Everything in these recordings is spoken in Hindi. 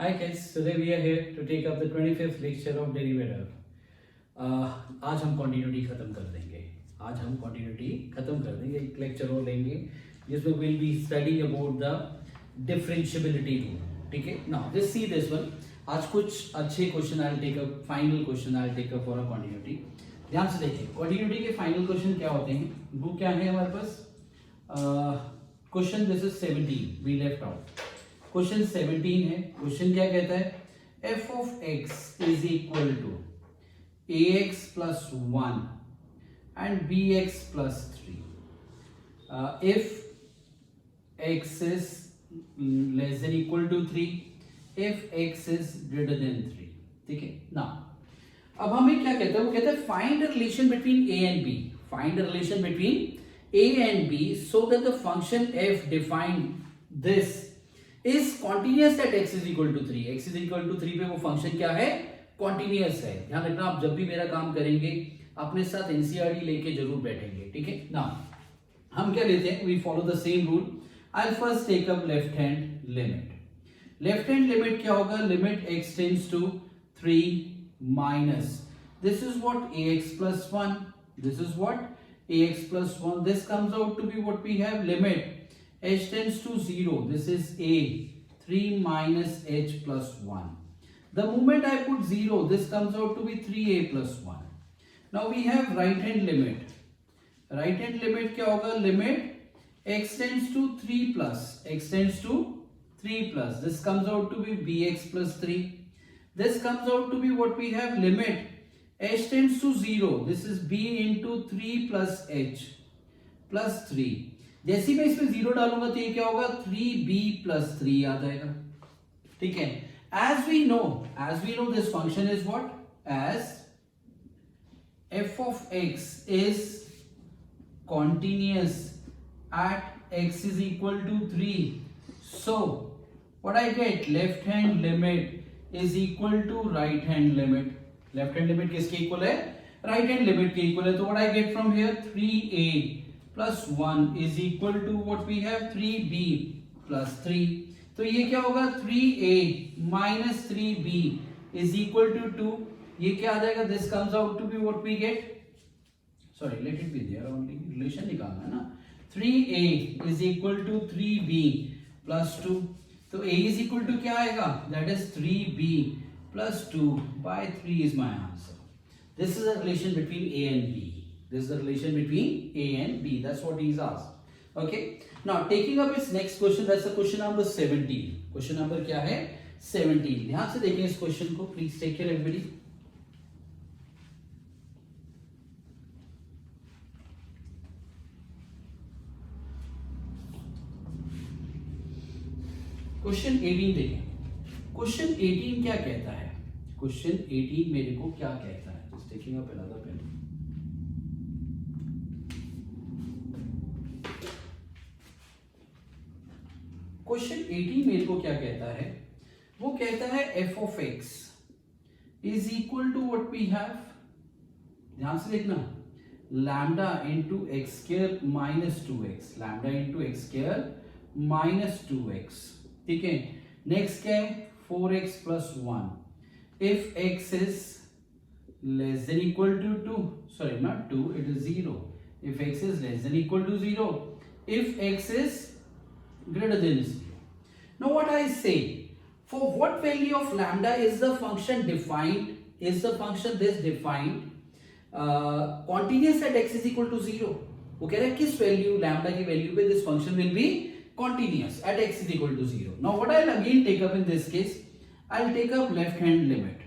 Hi kids, today we are here to take up the 25th lecture of derivative. आज हम continuity खत्म कर देंगे. एक लेक्चर और लेंगे जिसमें we'll be studying about the differentiability rule. ठीक है? Now let's see this one. आज कुछ अच्छे question I'll take up, final question I'll take up for a continuity. ध्यान से देखिए, continuity के final question क्या होते हैं? वो क्या है हमारे पास? Question this is 17. We left out. Question 17 है. क्वेश्चन क्या कहता है? f of x is equal to ax plus 1 and bx plus 3 if x is less than equal to 3, if x is greater than 3. ठीक है ना. अब हमें क्या कहता है? वो कहता है find relation between a and b. Find relation between a and b so that the function f defined this is continuous at x is equal to 3. x is equal to 3 पे वो फंक्शन क्या है? कॉन्टिन्यूअस है. ध्यान रखना, आप जब भी मेरा काम करेंगे अपने साथ एनसीईआरटी लेके जरूर बैठेंगे. ठीक है ना. हम क्या लेते हैं? We follow the same rule. I first take up left hand limit. Left hand limit क्या होगा? Limit x tends to 3 minus this is what ax plus 1. This is what ax plus 1. This comes out to be what we have limit h tends to 0. This is a 3 minus h plus 1. The moment I put 0, this comes out to be 3a plus 1. Now we have right hand limit. Right hand limit क्या होगा? Limit x tends to 3 plus. x tends to 3 plus. This comes out to be bx plus 3. This comes out to be what we have limit h tends to 0. This is b into 3 plus h plus 3. जैसे मैं इसमें 0 डालूंगा तो ये क्या होगा? 3b plus 3 आ जाएगा. ठीक है. as we know this function is what? As f of x is continuous at x is equal to 3. So what I get? Left hand limit is equal to right hand limit. Left hand limit किसके इक्वल है? right hand limit के इक्वल है. तो what I get from here? 3a plus 1 is equal to what we have 3b plus 3. तो ये क्या होगा? 3a minus 3b is equal to 2. ये क्या आ जाएगा? This comes out to be what we get. Sorry, let it be there only. Relation निकालना है ना. 3a is equal to 3b plus 2. तो a is equal to क्या आएगा? That is 3b plus 2 by 3 is my answer. This is a relation between a and b. This is the relation between A and B. That's what he's asked. Okay. Now taking up his next question, that's the question number 17. Question number क्या है? 17. ध्यान से देखें इस क्वेश्चन को. Please take care everybody. Question 18 देखें. क्वेश्चन 18 क्या कहता है? क्वेश्चन 18 मेरे को क्या कहता है? Just taking up another pen. Question 18 मेरे को क्या कहता है? वो कहता है f of x is equal to what we have. ध्यान से देखना, lambda into x square minus 2x. lambda into x square minus 2x. ठीक है. नेक्स्ट क्या है? 4x plus 1. If x is less than equal to 2, sorry not 2, it is 0. If x is less than equal to 0, if x is greater than 0. Now what I say, for what value of lambda is the function defined? Is the function this defined continuous at x is equal to 0? वो कह रहा है किस वैल्यू, लैम्डा की वैल्यू पे this function will be continuous at x is equal to 0. Now what I'll again take up in this case, I'll take up left hand limit.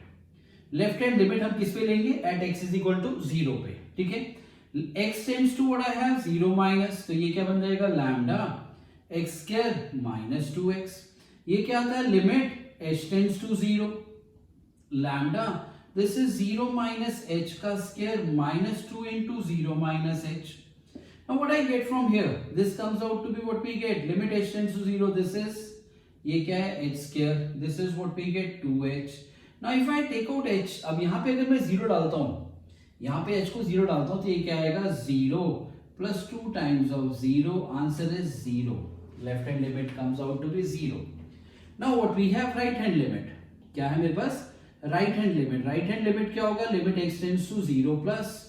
Left hand limit हम किस पे लेंगे? At x is equal to 0 पे. ठीक है. x tends to what I have? 0 minus. तो ये क्या बन जाएगा? Lambda x square minus 2x. ये क्या आता है? Limit h tends to 0. Lambda this is 0 minus h का square minus 2 into 0 minus h. Now what I get from here? This comes out to be what we get. Limit h tends to 0. This is ये क्या है? h square. This is what we get 2h. Now if I take out h, अब यहाँ पे अगर मैं 0 डालता हूँ, यहाँ पे h को 0 डालता हूँ तो ये क्या आएगा? 0 plus 2 times of 0. Answer is 0. Left hand limit comes out to be 0. Now what we have right hand limit, क्या है मेरे पास right hand limit, right hand limit क्या होगा, limit x tends to 0 plus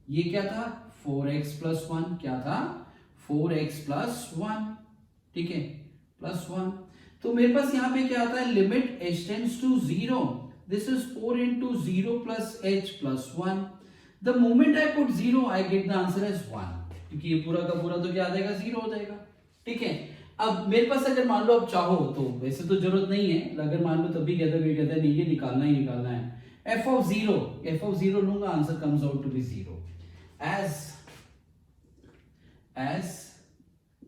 ये क्या था 4x प्लस 1, क्या था 4x प्लस 1, ठीक है प्लस 1। तो मेरे पास यहां पे क्या आता है limit h tends to 0, this is 4 into 0 plus h plus 1, the moment I put 0 I get the answer as 1, क्योंकि ये पूरा का पूरा तो क्या आ जाएगा 0 हो जाएगा, ठीक है। अब मेरे पास अगर मान लो आप चाहो तो वैसे तो जरूरत नहीं है, अगर मान लो तब भी कहता है नहीं ये निकालना ही निकालना है, f of 0 लूंगा, answer comes out to be 0 as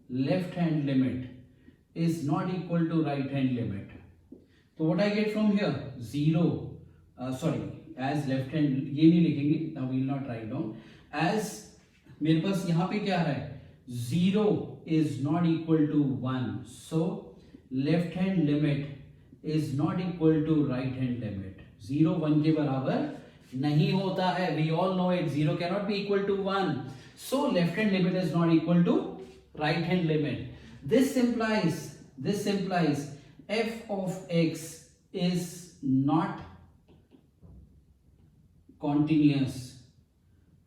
left hand limit is not equal to right hand limit, तो what I get from here 0, as left hand ये नहीं लिखेंगे, now we will not write down, as मेरे पास यहाँ पे क्या है 0 is not equal to 1, so left hand limit is not equal to right hand limit, 0 1 के बराबर नहीं होता है, we all know it, 0 cannot be equal to 1, so left hand limit is not equal to right hand limit. This implies f of x is not continuous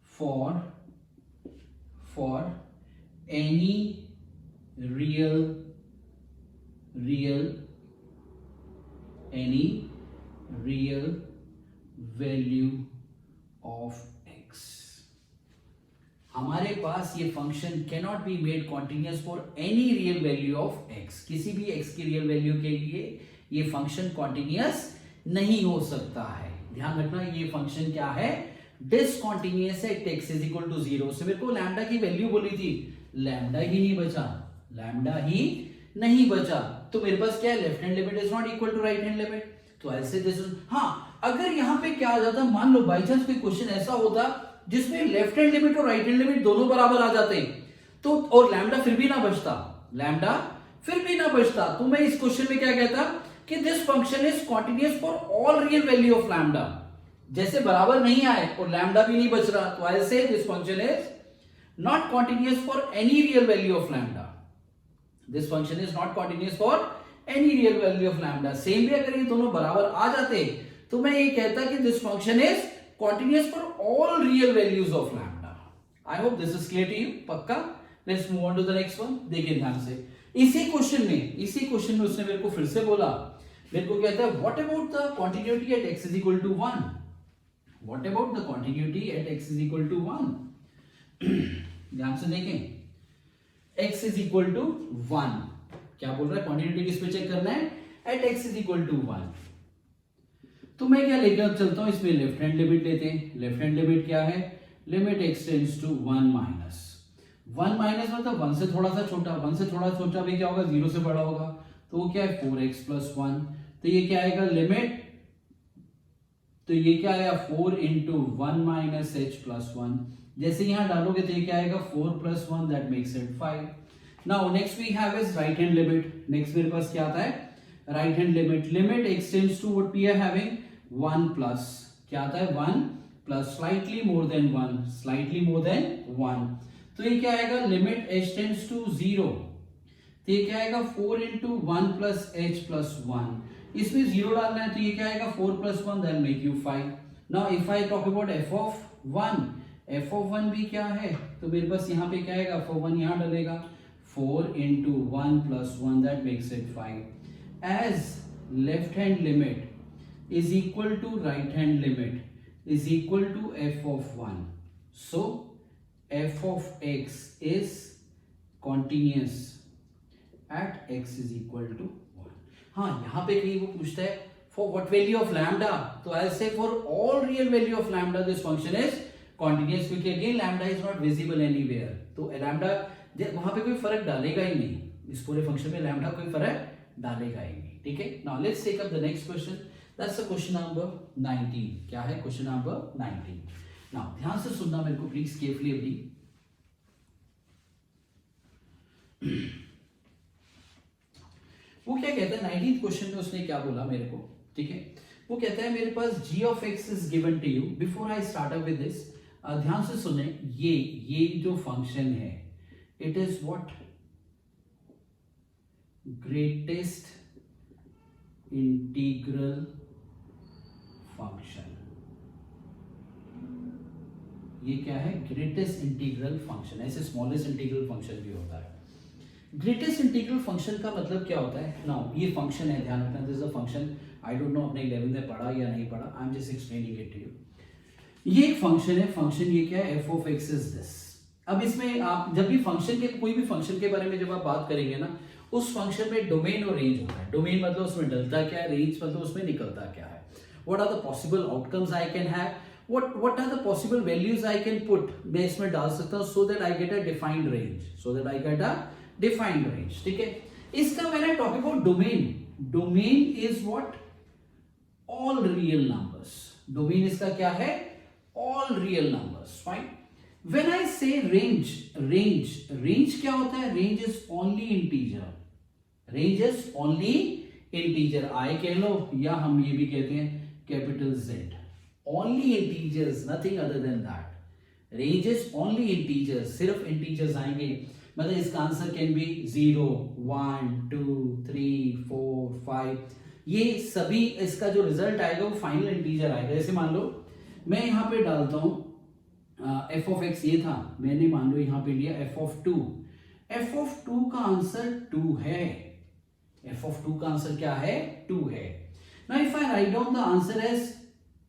for any real value of x। हमारे पास ये function cannot be made continuous for any real value of x, किसी भी x की रियल वैल्यू के लिए ये फंक्शन कॉन्टिन्यूअस नहीं हो सकता है। ध्यान रखना ये फंक्शन क्या है डिसकॉन्टिन्यूअस है, x इज इक्वल टू 0 से मेरे को लैम्डा की वैल्यू बोली थी, लैम्डा ही नहीं बचा, तो मेरे पास क्या है left hand limit is not equal to right hand limit, तो ऐसे दिस इज, हाँ अगर यहां पे क्या आ जाता, मान लो बाई चांस कोई क्वेश्चन ऐसा होता जिसमें लेफ्ट हैंड लिमिट और राइट हैंड लिमिट दोनों बराबर आ जाते तो, और लैम्डा फिर भी ना बचता, तो मैं इस क्वेश्चन में क्या कहता कि this function is continuous for all real value of lambda, जैसे बराबर नहीं आए और लैम्डा भी नहीं बच रहा, तो आई से this function is not continuous for any real value of lambda, this function is not continuous for any real value of lambda. Same भी अगर ये दोनों बराबर आ जाते तो मैं ये कहता कि this function is continuous for all real values of lambda. I hope this is clear to you, पक्का। Let's move on to the next one, देखिए ध्यान से, इसी क्वेश्चन में उसने मेरे को फिर से बोला, मेरे को कहता है what about the continuity at x is equal to 1? What about the continuity at x is equal to 1? ध्यान से देखें, x is equal to 1, क्या बोल रहा है continuity किस पे चेक करना है, at x is equal to 1, तो मैं क्या लेकर चलता हूं इसमें लेफ्ट हैंड लिमिट लेते हैं, लेफ्ट हैंड लिमिट क्या है limit x tends to 1 minus मतलब 1 से थोड़ा सा छोटा भी क्या होगा 0 से बड़ा होगा, तो वो क्या है 4x प्लस 1, तो ये क्या आएगा लिमिट, तो ये क्या आएगा 4 इंटू 1 माइनस h प्लस 1, जैसे यहां डालोगे तो ये क्या आएगा 4 plus 1 that makes it 5। Now next we have is right hand limit, next मेरे पास क्या आता है right hand limit x tends to what we are having 1 plus, क्या आता है 1 प्लस स्लाइटली मोर देन 1, तो ये क्या आएगा लिमिट h टेंड्स टू 0, तो ये क्या आएगा 4 इंटू 1 प्लस h प्लस 1, इसमें 0 डालना है तो ये क्या आएगा 4 plus 1 that make you 5। Now if I talk about f of 1 भी क्या है, तो मेरे पास यहाँ पे क्या आएगा f of 1 यहाँ डालेगा 4 into 1 plus 1 that makes it 5, as left hand limit is equal to right hand limit is equal to f of 1, so f of x is continuous at x is equal to 1। हाँ यहाँ पे कहीं वो पूछता है for what value of lambda, तो I'll say for all real value of lambda this function is continuous, क्योंकि again lambda is not visible anywhere, तो lambda वहां पे कोई फर्क डालेगा ही नहीं, इस पूरे फंक्शन में लैम्डा कोई फर्क डालेगा ही नहीं, ठीक है। Now let's take up the next question, that's the question number 19। क्या है क्वेश्चन नंबर 19? नाउ ध्यान से सुनना मेरे को प्लीज केयरफुली अभी। वो क्या कहता है 19th क्वेश्चन में उसने क्या बोला मेरे को, ठीक है, वो कहता है मेरे पास g of x is given to you। Before I start up with this ध्यान से सुने, ये जो फंक्शन है it is what greatest integral function. ये क्या है? Greatest integral function. ऐसे स्मॉलेस्ट इंटीग्रल फंक्शन भी होता है। ग्रेटेस्ट इंटीग्रल फंक्शन का मतलब क्या होता है? नाउ ये फंक्शन है, ध्यान रखना, this is a function. I don't know आपने 11th में पढ़ा या नहीं पढ़ा, I am just explaining it to you. ये एक फंक्शन है। फंक्शन ये क्या है? F of X is this. अब इसमें आप जब भी फंक्शन के, कोई भी फंक्शन के बारे में जब आप बात करेंगे ना, उस फंक्शन में डोमेन और रेंज होता है। डोमेन मतलब उसमें डलता क्या है, रेंज मतलब उसमें निकलता क्या है। What are the possible outcomes I can have, what are the possible values I can put, मैं इसमें डाल सकता हूँ so that I get a defined range, so that I get a defined range। ठीक है। इसका when I talk about domain, domain is what? all real numbers। domain इसका क्या है? all real numbers। fine। when I say range, range क्या होता है? range is only integer, range is only integer। I कह लो या हम ये भी कहते हैं capital Z, only integers, nothing other than that। range is only integers, सिर्फ integers आएंगे। मतलब इसका आंसर कैन बी 0, 1, 2, 3, 4, 5, ये सभी इसका जो रिजल्ट आएगा वो फाइनल इंटीजर आएगा। जैसे मान लो मैं यहाँ पे डालता हूँ f of x, ये था, मैंने मान लो यहाँ पे लिया f of 2। f of 2 का आंसर 2 है। f of 2 का आंसर क्या है? 2 है। Now if I write down the answer as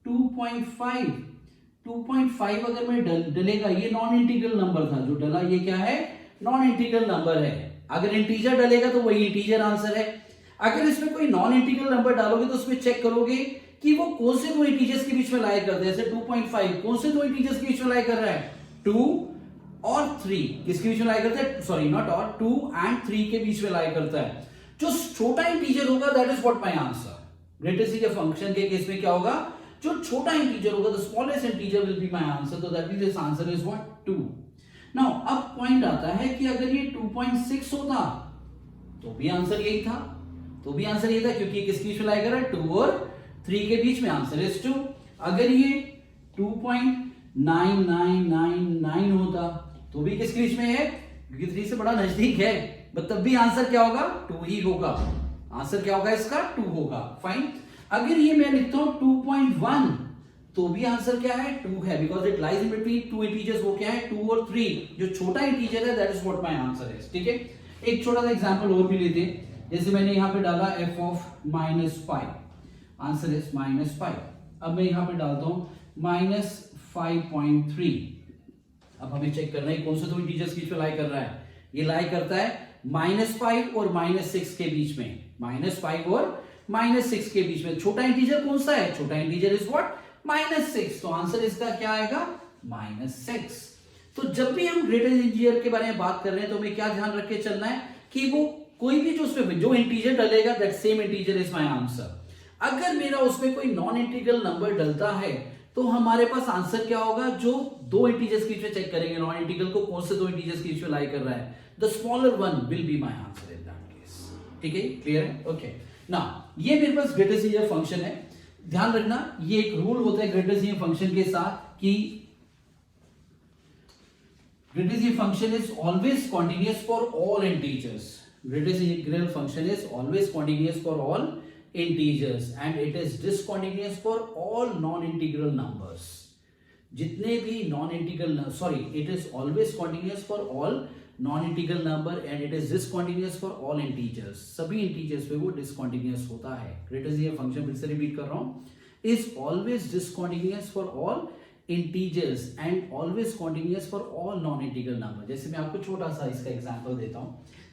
2.5, 2.5 अगर मैं डलेगा, ये नॉन इंटीग्रल नंबर था जो डला, ये क्या है? नॉन इंटीग्रल नंबर है। अगर इंटीजर डलेगा तो वही इंटीजर आंसर है। अगर इसमें कोई नॉन इंटीग्रल नंबर डालोगे तो उसमें चेक करोगे कि वो कौन से दो इंटीजर्स के बीच में लाई करते हैं। जैसे 2.5 कौन से दो इंटीजर्स के बीच में लाई कर रहा है? 2 और 3 किसके बीच में लाई करता है? सॉरी नॉट और, 2 एंड 3 के बीच में लाई करता है। जो छोटा इंटीजर होगा that is what my answer. Greatest integer function के केस में क्या होगा? जो छोटा इंटीजर होगा, the smallest integer will be my answer, तो that means this answer is what? 2। Now अब पॉइंट आता है कि अगर ये 2.6 होता तो भी आंसर यही था, तो भी आंसर यही था, क्योंकि किसके बीच में लाई कर रहा है? 2 और 3 के बीच में, आंसर इज 2। अगर ये 2.9999 होता तो भी किसके बीच में है? क्योंकि 3 से बड़ा नजदीक है, बट तब भी आंसर क्या होगा? 2 ही होगा। आंसर क्या होगा इसका? 2 होगा। फाइन। अगर ये मैं लिखता हूं 2.1 तो भी आंसर क्या है? 2 है, because it lies in between two integers. वो क्या है? 2 और 3। जो छोटा इंटीजर है that is what my answer is. ठीक है। एक छोटा सा एग्जांपल और भी लेते हैं। जैसे मैंने यहां पे डाला f of -5, आंसर इज -5। अब मैं यहां पे डालता हूं -5.3। अब हमें चेक करना है कौन से दो इंटीजर्स के बीच में लाई कर रहा है। ये लाई करता है -5 और -6 के बीच में, -5 और -6 के बीच में। छोटा इंटीजर कौन सा है? छोटा इंटीजर इज व्हाट? -6। तो आंसर इसका क्या आएगा? -6। तो जब भी हम ग्रेटेस्ट इंटीजर के बारे में बात कर रहे हैं तो हमें क्या ध्यान रख के चलना है कि वो कोई भी जो उसमें जो इंटीजर डलेगा that same integer is my answer. अगर मेरा उसमें कोई नॉन इंटीग्रल नंबर डलता है तो हमारे पास आंसर क्या होगा? जो दो इंटीजर्स के बीच में चेक करेंगे नॉन इंटीग्रल को, कौन से दो इंटीजर्स के बीच में लाई कर रहा है, the smaller one will be my answer in that case. ठीक है, क्लियर है? ओके। नाउ ये मेरे पास ग्रेटेस्ट इंटीजर फंक्शन है। ध्यान रखना ये एक रूल होता है ग्रेटेस्ट इंटीजर फंक्शन के साथ कि greatest integer function is always continuous for all integers. Greatest integral function is always continuous for all integers and it is discontinuous for all non-integral numbers। जितने भी non-integral, sorry, it is always continuous for all non-integral number and it is discontinuous for all integers। सभी integers पे वो discontinuous होता है। ग्रेटेस्ट इंटीजर फंक्शन फिर से रिपीट कर रहा हूँ, is always discontinuous for all integers and always continuous for all non-integral number। जैसे मैं आपको छोटा सा इसका एग्जांपल देता हूँ।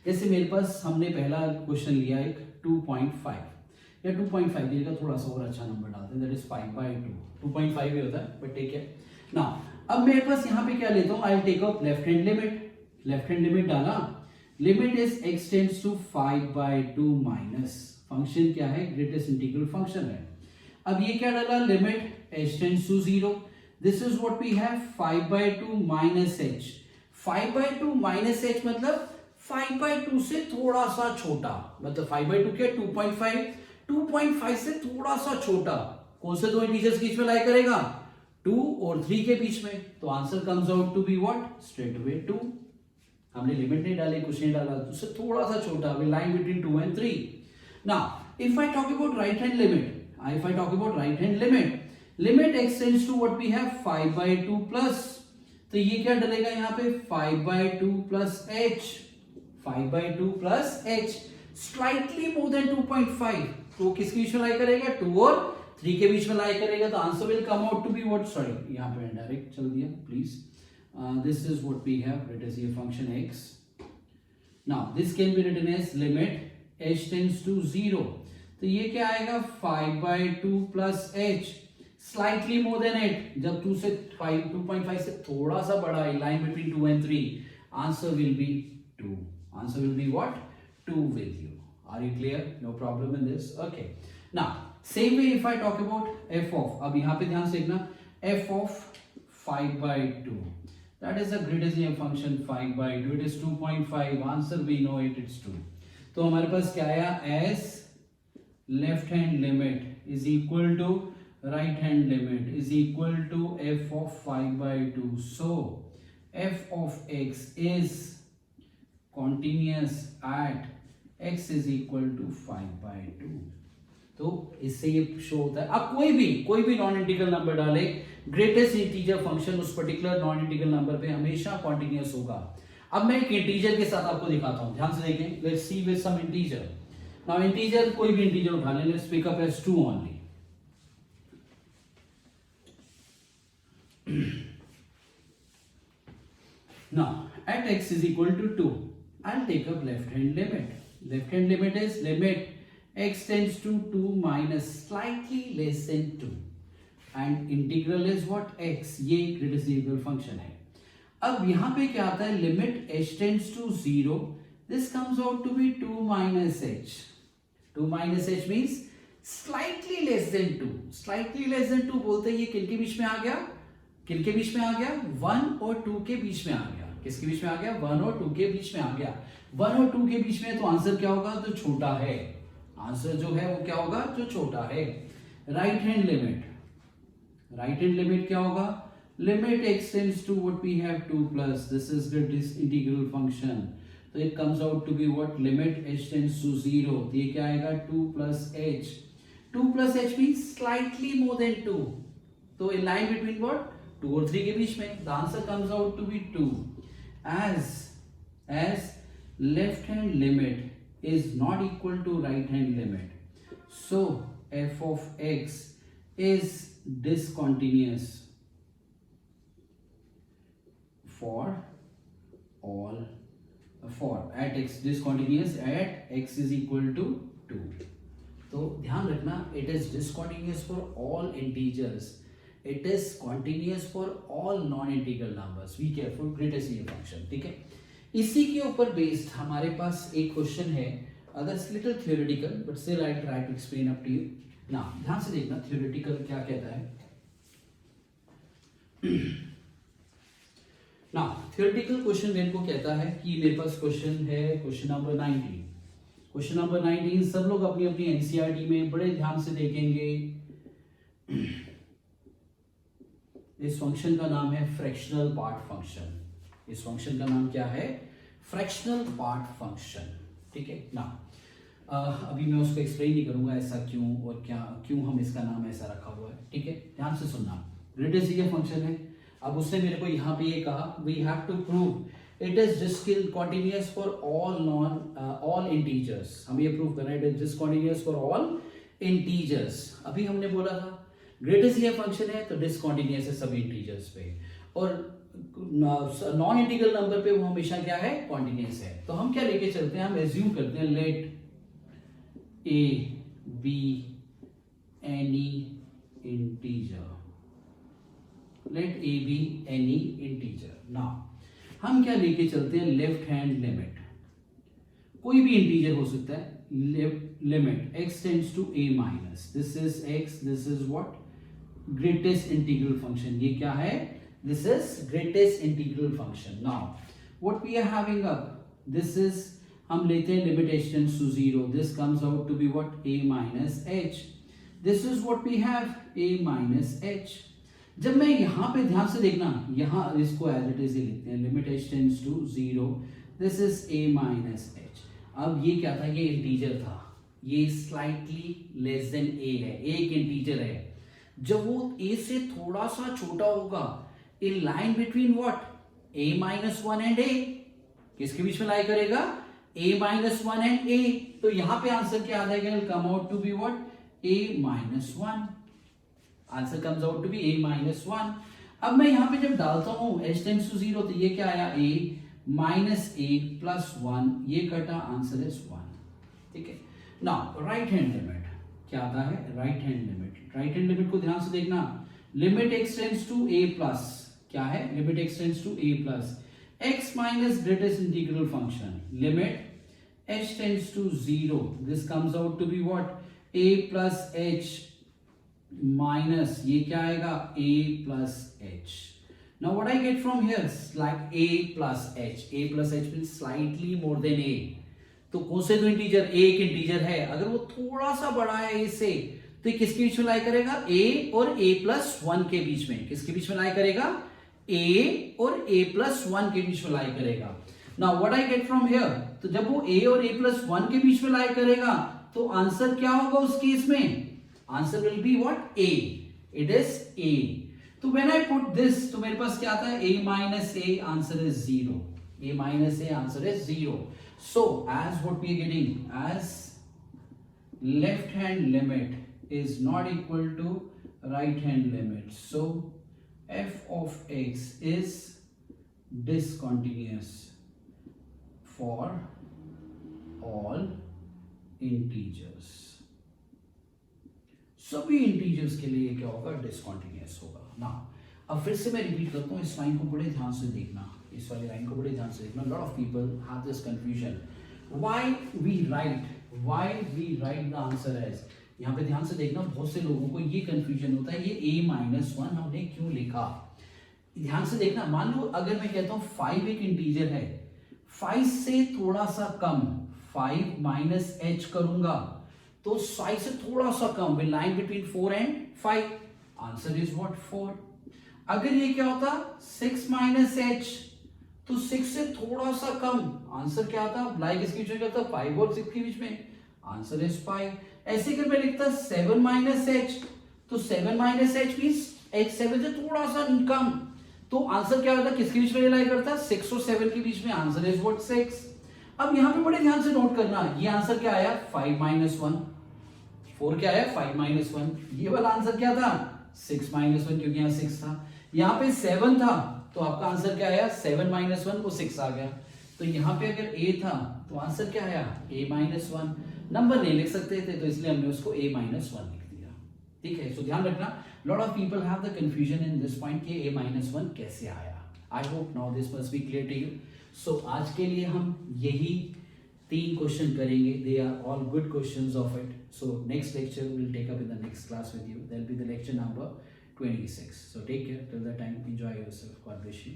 जैसे मेरे पास हमने पहला क्वेश्चन लिया एक 2.5 या 2.5 की जगह थोड़ा सा और अच्छा नंबर डालते हैं, दैट इज 5/2। 2.5 ही होता है बट ठीक है। नाउ अब मेरे पास यहाँ पे क्या लेता हूँ, I will take up left hand limit. Left hand limit डाला, limit is x tends to 5/2 minus, function क्या है? ग्रेटेस्ट इंटीग्रल फंक्शन है। अब ये क्या डाला? Limit h tends to 0, this is what we have 5/2 minus h। 5/2 minus h मतलब 5/2 से थोड़ा सा छोटा, मतलब 5/2 क्या? 2.5, 2.5 से थोड़ा सा छोटा। कौन से दो इंटीजर्स के बीच में लाई करेगा? 2 और 3 के बीच में। तो answer comes out to be what? Straight away 2। हमने लिमिट नहीं डाली, कुछ नहीं डाला, उससे थोड़ा सा छोटा, V line between 2 and 3। Now if I talk about right hand limit, limit x tends to what we have 5/2 plus, तो ये क्या डलेगा यहाँ पे 5/2 plus h, 5/2 plus h, slightly more than 2.5, तो किसके बीच में लाई करेगा, 2 और 3 के बीच में लाई करेगा, तो answer will come out to be what, sorry यहाँ पे डायरेक्ट चल दिया please, this is what we have, let us see function x, now this can be written as limit h tends to 0, तो ये क्या आएगा 5/2 plus h, slightly more than 8, जब 2 से 2.5 से थोड़ा सा बड़ा है, line between 2 and 3, answer will B 2, answer will be what, 2 value. Are you clear? No problem in this. Okay. Now, same way if I talk about f of, अब यहाँ पे ध्यान से देखना, f of 5/2, that is the greatest function 5/2, it is 2.5, answer we know it, it's 2. तो हमारे पास क्या आया, as left hand limit is equal to right hand limit is equal to f of 5/2, so f of x is continuous at x is equal to 5/2. तो इससे ये शो होता है. अब कोई भी नॉन इंटीग्रल नंबर डाले, ग्रेटेस्ट इंटीजर फंक्शन उस पर्टिकुलर नॉन इंटीग्रल नंबर पे हमेशा कॉन्टिन्यूअस होगा. अब मैं एक इंटीजर के साथ आपको दिखाता हूं, ध्यान से देखें. Let's see with some integer. Now integer, कोई भी इंटीजर उठा लें, let's pick up as 2 only. Now at x is equal to 2, I'll take up left hand limit. Left hand limit is limit x tends to 2 minus slightly less than 2, and integral is what, x, ये greatest integral function है. अब यहाँ पे क्या आता है, limit h tends to 0, this comes out to be 2 minus h. 2 minus h means slightly less than 2. slightly less than 2 बोलते हैं, ये किनके बीच में आ गया, 1 और 2 के बीच में आ गया. किसके बीच में आ गया, 1 और 2 के बीच में आ गया. 1 और 2 के बीच में, तो आंसर क्या होगा, जो छोटा है, आंसर जो है वो क्या होगा, जो छोटा है. राइट हैंड लिमिट क्या होगा, limit x tends to what we have 2 plus, this is this integral function, तो it comes out to be what, limit h tends to 0, तो ये क्या आएगा 2 plus h. 2 plus h means slightly more than 2, तो in line between what, 2 और 3 के बीच में. The answer comes out to be 2. As left hand limit is not equal to right hand limit, so f of x is discontinuous at x, discontinuous at x is equal to 2. तो ध्यान रखना, it is discontinuous for all integers. It is continuous for all non-integral numbers. Be careful, greatest integral function. ठीक है. इसी के ऊपर बेस्ड हमारे पास एक क्वेश्चन है, others little theoretical, but still I try to explain up to you. Now ध्यान से देखना, थियोरेटिकल क्या कहता है. नाउ थियोरेटिकल क्वेश्चन मेरे को कहता है कि मेरे पास क्वेश्चन है, क्वेश्चन नंबर 19. क्वेश्चन नंबर 19 सब लोग अपनी अपनी एनसीईआरटी में बड़े ध्यान से देखेंगे. इस फंक्शन का नाम है फ्रैक्शनल पार्ट फंक्शन. इस फंक्शन का नाम क्या है, फ्रैक्शनल पार्ट फंक्शन. ठीक है ना. अभी मैं उसको एक्सप्लेन नहीं करूंगा ऐसा क्यों और क्यों हम इसका नाम ऐसा रखा हुआ है. ठीक है, ध्यान से सुनना. ग्रेटेस्ट ये फंक्शन है. अब उसने मेरे को यहाँ पे ये कहा, we have to prove it is discontinuous for all integers. हम ये प्रूव करना है, it is discontinuous for all integers. अभी हमने बोला था ग्रेटेस्ट ये फंक्शन है तो डिसकंटिन्यूअस है सभी इंटीजर्स पे, और नॉन इंटीग्रल नंबर पे वो हमेशा क्या है, कॉन्टिन्यूअस है. तो हम क्या लेके चलते हैं, हम एज्यूम करते हैं let a be any integer. Let a be any integer. Now हम क्या लेके चलते हैं, लेफ्ट हैंड लिमिट. कोई भी इंटीजर हो सकता है. Limit x tends to a minus, this is x, this is what, greatest integral function. ये क्या है, this is greatest integral function. Now what we are having up, this is, हम लेते हैं limit h tends to 0, this comes out to be what, a minus h. This is what we have, a minus h. जब मैं यहां पे ध्यान से देखना, यहां इसको एज इट इज लिखते हैं, limit h tends to 0, this is a minus h. अब ये क्या था, ये इंटीजर था. ये स्लाइटली लेस देन ए है, एक इंटीजर है। जब वो ए से थोड़ा सा छोटा होगा, a line between what, a minus one and a, किसके बीच में लाई करेगा, a minus one and a। तो यहां पे आंसर क्या आ जाएगा, come out to be what, a minus one. Answer comes out to be a minus one. अब मैं यहां पे जब डालता हूं h टेंड्स टू 0, तो ये क्या आया, a minus a plus one, ये कटा, आंसर इज 1। ठीक है। नाउ राइट हैंड लिमिट क्या आता है, right hand limit. Right hand limit को ध्यान से देखना, limit x tends to a plus, क्या है, limit x tends to a plus x minus greatest integral function, limit h tends to 0, this comes out to be what, a plus h minus, ये क्या आएगा, a plus h। Now what I get from here, like a plus h, a plus h means slightly more than a। तो कौन से दो इंटीजर, a एक इंटीजर है, अगर वो थोड़ा सा बड़ा है a से, तो ये किसके बीच में लाई करेगा, a और a plus 1 के बीच में, किसके बीच में लाई करेगा, a और a प्लस वन के बीच में लाई करेगा। Now what I get from here, तो जब वो a और a प्लस वन के बीच में लाई करेगा, तो आंसर क्या होगा उस केस में, answer will be what, a, it is a। तो व्हेन आई पुट दिस, तो मेरे पास क्या आता है, a minus a, answer is 0, a minus a, answer is 0। So as what we are getting, as left hand limit is not equal to right hand limit, so f of x is discontinuous for all integers। सभी इंटीजर्स के लिए क्या होगा, डिसकंटिन्यूअस होगा ना। अब फिर से मैं रिपीट करता हूँ, इस लाइन को बड़े ध्यान से देखना, इस वाली लाइन को बड़े ध्यान से देखना। Lot of people have this confusion, why we write the answer as, यहाँ पे ध्यान से देखना, बहुत से लोगों को ये कंफ्यूजन होता है, ये a माइनस वन हमने क्यों लिखा। ध्यान से देखना, मान लो अगर मैं कहता हूँ 5 एक इंटीजर है, 5 से थोड़ा सा कम, 5 माइनस h करूंगा, तो 5 से थोड़ा सा कम, will line between 4 and 5, answer is what, 4। अगर ये क्या होता, 6 माइनस h, तो 6 से थोड़ा सा कम, आंसर क्या आता, लाई किसके बीच में करता, 5 और 6 के बीच में, आंसर इज 5। ऐसे अगर मैं लिखता 7 माइनस h, तो 7 माइनस h मींस h 7 से थोड़ा सा कम, तो आंसर क्या होता है, किसके बीच में लाई करता, 6 और 7 के बीच में, आंसर इज व्हाट, 6। अब यहां पे बड़े ध्यान से नोट करना, ये आंसर क्या आया, 5 माइनस 1, 4 क्या आया, 5 माइनस 1, ये वाला आंसर क्या था, 6 माइनस 1, क्योंकि यहाँ 6 था, यहाँ पे 7 था, तो आपका आंसर क्या आया, 7 माइनस 1 को 6 आ गया। तो यहाँ पे अगर a था, तो आंसर क्या आया, a माइनस 1। नंबर नहीं लिख सकते थे, तो इसलिए हमने उसको a माइनस 1 लिख दिया। ठीक है, सो ध्यान रखना, lot of people have the confusion in this point कि a माइनस 1 कैसे आया। I hope now this must be clear to you. So आज के लिए हम यही 3 क्वेश्चन करेंगे, they are all good questions of it. So next lecture will take up in the next class with you, that will be the lecture number 26। So take care till that time, enjoy yourself, God bless you।